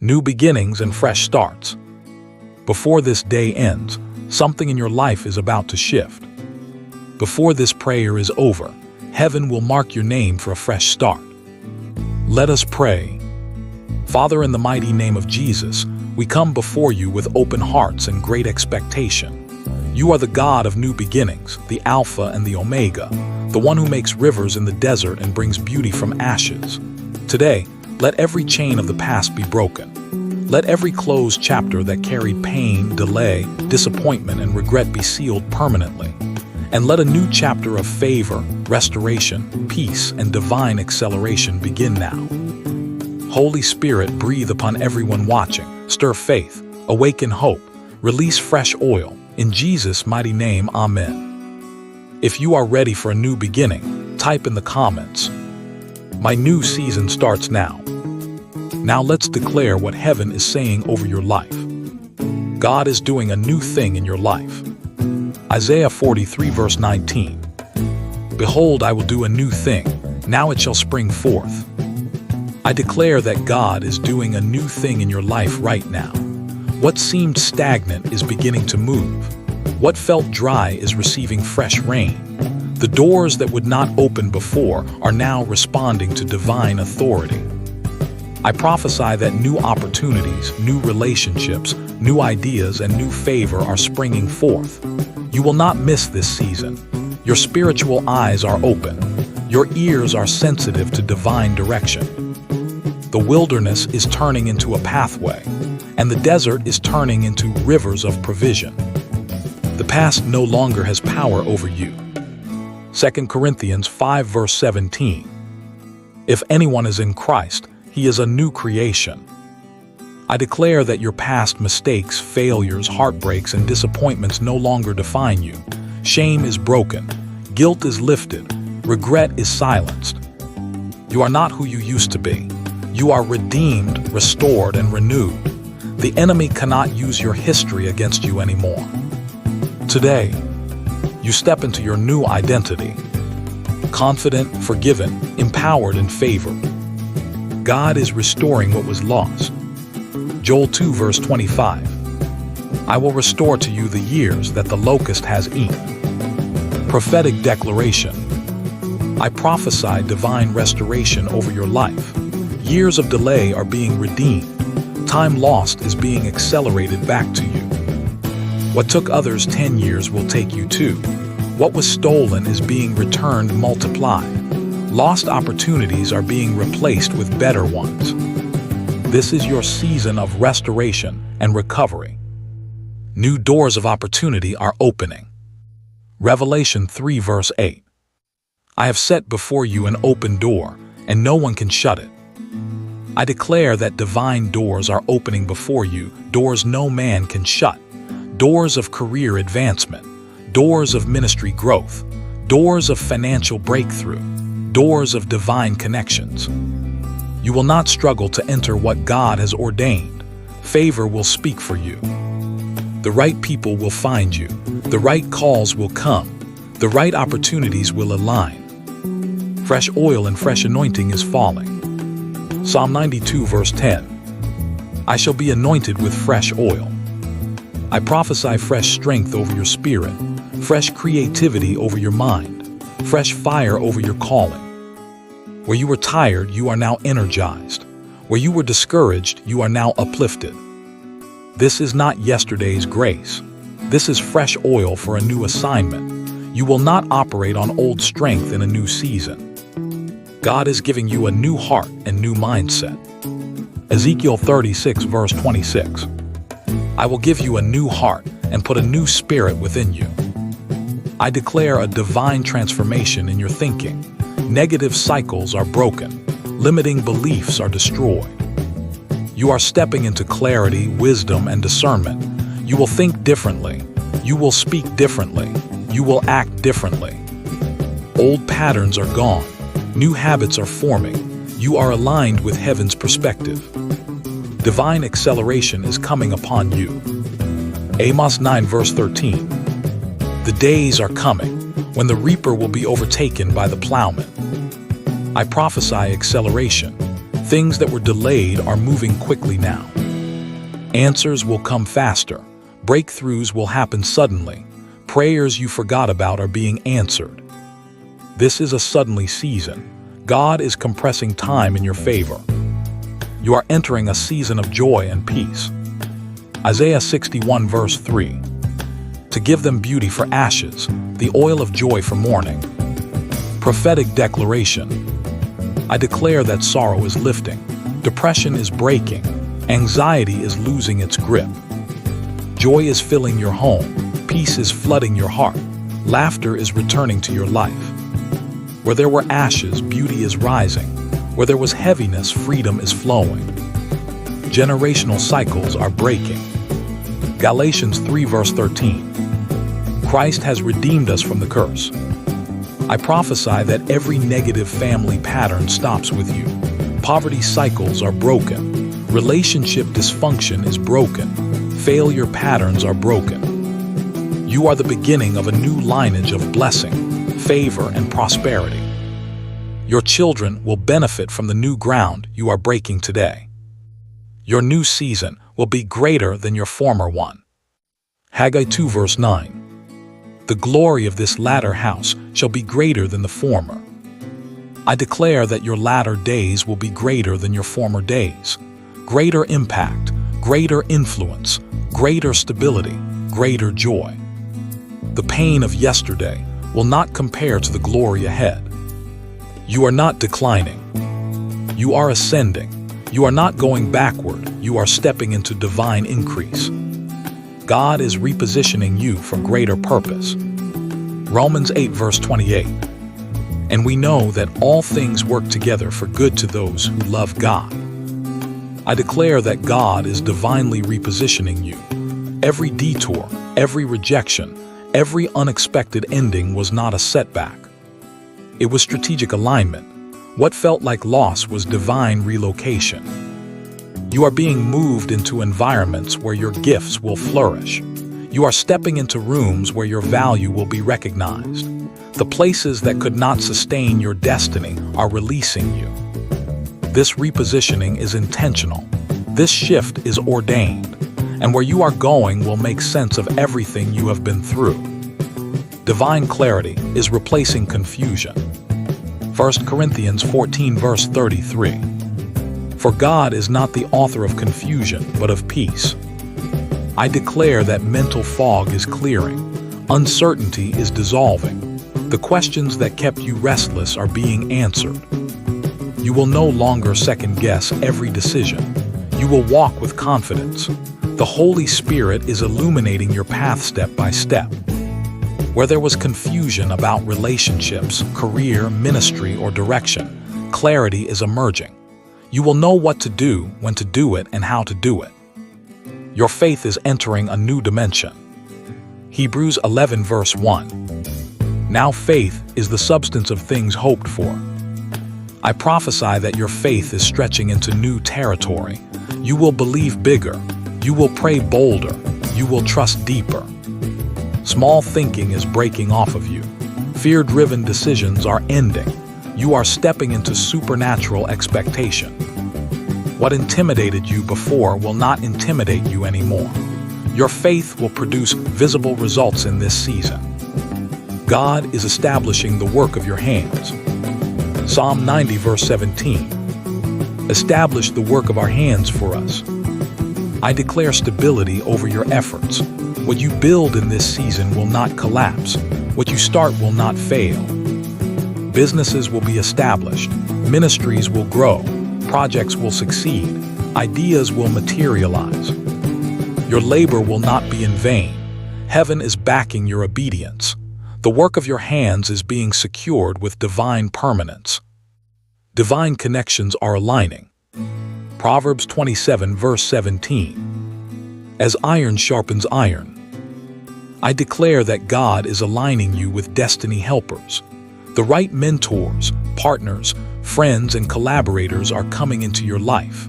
new beginnings and fresh starts. Before this day ends, something in your life is about to shift. Before this prayer is over, heaven will mark your name for a fresh start. Let us pray. Father, in the mighty name of Jesus, we come before you with open hearts and great expectation. You are the God of new beginnings, the Alpha and the Omega, the one who makes rivers in the desert and brings beauty from ashes. Today, let every chain of the past be broken. Let every closed chapter that carried pain, delay, disappointment, and regret be sealed permanently. And let a new chapter of favor, restoration, peace, and divine acceleration begin now. Holy Spirit, breathe upon everyone watching, stir faith, awaken hope, release fresh oil. In Jesus' mighty name, Amen. If you are ready for a new beginning, type in the comments. My new season starts now. Now let's declare what heaven is saying over your life. God is doing a new thing in your life. Isaiah 43 verse 19. Behold, I will do a new thing. Now it shall spring forth. I declare that God is doing a new thing in your life right now. What seemed stagnant is beginning to move. What felt dry is receiving fresh rain. The doors that would not open before are now responding to divine authority. I prophesy that new opportunities, new relationships, new ideas, and new favor are springing forth. You will not miss this season. Your spiritual eyes are open. Your ears are sensitive to divine direction. The wilderness is turning into a pathway, and the desert is turning into rivers of provision. The past no longer has power over you. 2 Corinthians 5 verse 17. If anyone is in Christ, he is a new creation. I declare that your past mistakes, failures, heartbreaks, and disappointments no longer define you. Shame is broken. Guilt is lifted. Regret is silenced. You are not who you used to be. You are redeemed, restored, and renewed. The enemy cannot use your history against you anymore. Today, you step into your new identity. Confident, forgiven, empowered, and favored. God is restoring what was lost. Joel 2 verse 25. I will restore to you the years that the locust has eaten. Prophetic declaration. I prophesy divine restoration over your life. Years of delay are being redeemed. Time lost is being accelerated back to you. What took others 10 years will take you 2. What was stolen is being returned multiplied. Lost opportunities are being replaced with better ones. This is your season of restoration and recovery. New doors of opportunity are opening. Revelation 3 verse 8. I have set before you an open door, and no one can shut it. I declare that divine doors are opening before you, doors no man can shut. Doors of career advancement, doors of ministry growth, doors of financial breakthrough, doors of divine connections. You will not struggle to enter what God has ordained. Favor will speak for you. The right people will find you. The right calls will come. The right opportunities will align. Fresh oil and fresh anointing is falling. Psalm 92 verse 10. I shall be anointed with fresh oil. I prophesy fresh strength over your spirit, fresh creativity over your mind, fresh fire over your calling. Where you were tired, you are now energized. Where you were discouraged, you are now uplifted. This is not yesterday's grace. This is fresh oil for a new assignment. You will not operate on old strength in a new season. God is giving you a new heart and new mindset. Ezekiel 36 verse 26. I will give you a new heart and put a new spirit within you. I declare a divine transformation in your thinking. Negative cycles are broken. Limiting beliefs are destroyed. You are stepping into clarity, wisdom, and discernment. You will think differently. You will speak differently. You will act differently. Old patterns are gone. New habits are forming. You are aligned with heaven's perspective. Divine acceleration is coming upon you. Amos 9 verse 13. The days are coming when the reaper will be overtaken by the plowman. I prophesy acceleration. Things that were delayed are moving quickly now. Answers will come faster. Breakthroughs will happen suddenly. Prayers you forgot about are being answered. This is a suddenly season. God is compressing time in your favor. You are entering a season of joy and peace. Isaiah 61 verse 3. To give them beauty for ashes, the oil of joy for mourning. Prophetic declaration. I declare that sorrow is lifting, depression is breaking, anxiety is losing its grip. Joy is filling your home, peace is flooding your heart, laughter is returning to your life. Where there were ashes, beauty is rising. Where there was heaviness, freedom is flowing. Generational cycles are breaking. Galatians 3 verse 13. Christ has redeemed us from the curse. I prophesy that every negative family pattern stops with you. Poverty cycles are broken. Relationship dysfunction is broken. Failure patterns are broken. You are the beginning of a new lineage of blessing, favor, and prosperity. Your children will benefit from the new ground you are breaking today. Your new season will be greater than your former one. Haggai 2 verse 9. The glory of this latter house shall be greater than the former. I declare that your latter days will be greater than your former days. Greater impact, greater influence, greater stability, greater joy. The pain of yesterday will not compare to the glory ahead. You are not declining. You are ascending. You are not going backward. You are stepping into divine increase. God is repositioning you for greater purpose. Romans 8 verse 28. And we know that all things work together for good to those who love God. I declare that God is divinely repositioning you. Every detour, every rejection, every unexpected ending was not a setback. It was strategic alignment. What felt like loss was divine relocation. You are being moved into environments where your gifts will flourish. You are stepping into rooms where your value will be recognized. The places that could not sustain your destiny are releasing you. This repositioning is intentional. This shift is ordained. And where you are going will make sense of everything you have been through. Divine clarity is replacing confusion. 1 Corinthians 14 verse 33. For God is not the author of confusion, but of peace. I declare that mental fog is clearing. Uncertainty is dissolving. The questions that kept you restless are being answered. You will no longer second-guess every decision. You will walk with confidence. The Holy Spirit is illuminating your path step by step. Where there was confusion about relationships, career, ministry, or direction, clarity is emerging. You will know what to do, when to do it, and how to do it. Your faith is entering a new dimension. Hebrews 11 verse 1. Now faith is the substance of things hoped for. I prophesy that your faith is stretching into new territory. You will believe bigger. You will pray bolder. You will trust deeper. Small thinking is breaking off of you. Fear-driven decisions are ending. You are stepping into supernatural expectation. What intimidated you before will not intimidate you anymore. Your faith will produce visible results in this season. God is establishing the work of your hands. Psalm 90 verse 17. Establish the work of our hands for us. I declare stability over your efforts. What you build in this season will not collapse. What you start will not fail. Businesses will be established. Ministries will grow. Projects will succeed. Ideas will materialize. Your labor will not be in vain. Heaven is backing your obedience. The work of your hands is being secured with divine permanence. Divine connections are aligning. Proverbs 27 verse 17. As iron sharpens iron. I declare that God is aligning you with destiny helpers. The right mentors, partners, friends, and collaborators are coming into your life.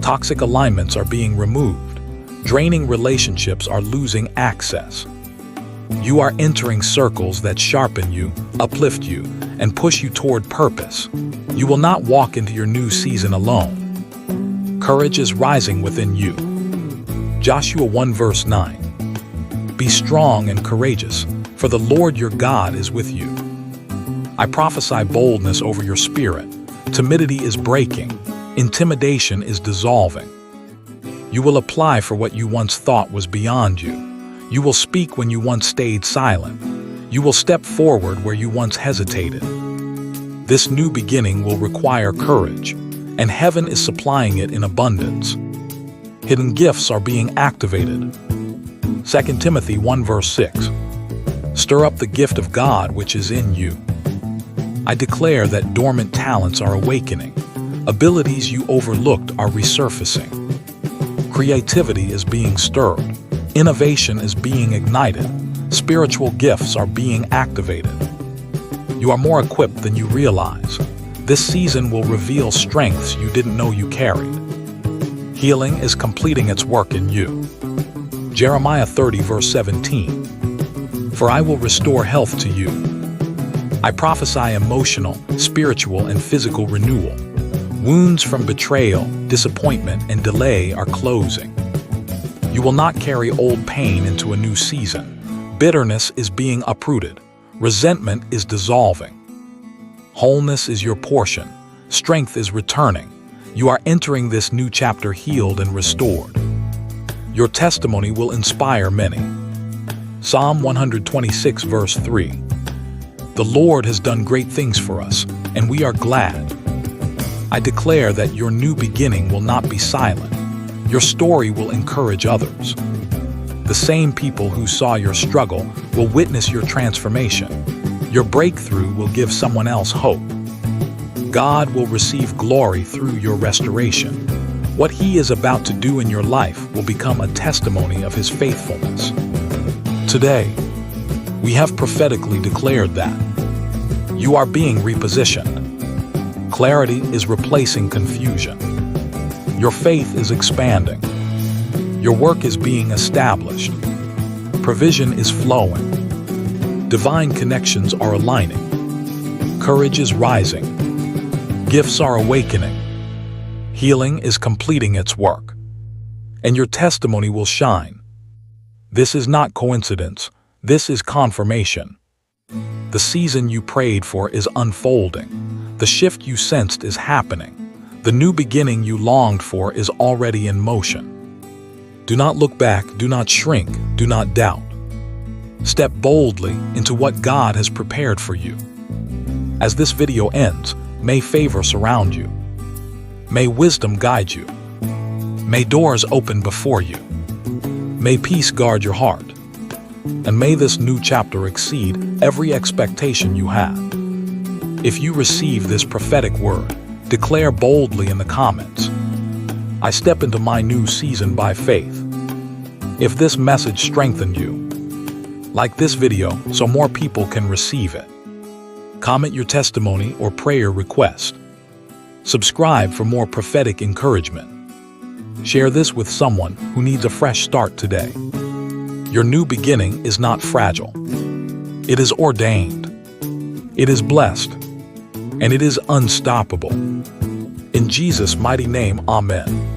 Toxic alignments are being removed. Draining relationships are losing access. You are entering circles that sharpen you, uplift you, and push you toward purpose. You will not walk into your new season alone. Courage is rising within you. Joshua 1 verse 9. Be strong and courageous, for the Lord your God is with you. I prophesy boldness over your spirit. Timidity is breaking. Intimidation is dissolving. You will apply for what you once thought was beyond you. You will speak when you once stayed silent. You will step forward where you once hesitated. This new beginning will require courage, and heaven is supplying it in abundance. Hidden gifts are being activated. 2 Timothy 1 verse 6. Stir up the gift of God which is in you. I declare that dormant talents are awakening. Abilities you overlooked are resurfacing. Creativity is being stirred. Innovation is being ignited. Spiritual gifts are being activated. You are more equipped than you realize. This season will reveal strengths you didn't know you carried. Healing is completing its work in you. Jeremiah 30 verse 17. For I will restore health to you. I prophesy emotional, spiritual, and physical renewal. Wounds from betrayal, disappointment, and delay are closing. You will not carry old pain into a new season. Bitterness is being uprooted. Resentment is dissolving. Wholeness is your portion. Strength is returning. You are entering this new chapter healed and restored. Your testimony will inspire many. Psalm 126 verse 3. The Lord has done great things for us, and we are glad. I declare that your new beginning will not be silent. Your story will encourage others. The same people who saw your struggle will witness your transformation. Your breakthrough will give someone else hope. God will receive glory through your restoration. What He is about to do in your life will become a testimony of His faithfulness. Today, we have prophetically declared that you are being repositioned. Clarity is replacing confusion. Your faith is expanding. Your work is being established. Provision is flowing. Divine connections are aligning. Courage is rising. Gifts are awakening. Healing is completing its work. And your testimony will shine. This is not coincidence. This is confirmation. The season you prayed for is unfolding. The shift you sensed is happening. The new beginning you longed for is already in motion. Do not look back, do not shrink, do not doubt. Step boldly into what God has prepared for you. As this video ends, may favor surround you. May wisdom guide you. May doors open before you. May peace guard your heart. And may this new chapter exceed every expectation you had. If you receive this prophetic word, declare boldly in the comments, I step into my new season by faith. If this message strengthened you, like this video so more people can receive it. Comment your testimony or prayer request. Subscribe for more prophetic encouragement. Share this with someone who needs a fresh start today. Your new beginning is not fragile. It is ordained. It is blessed. And it is unstoppable. In Jesus' mighty name, Amen.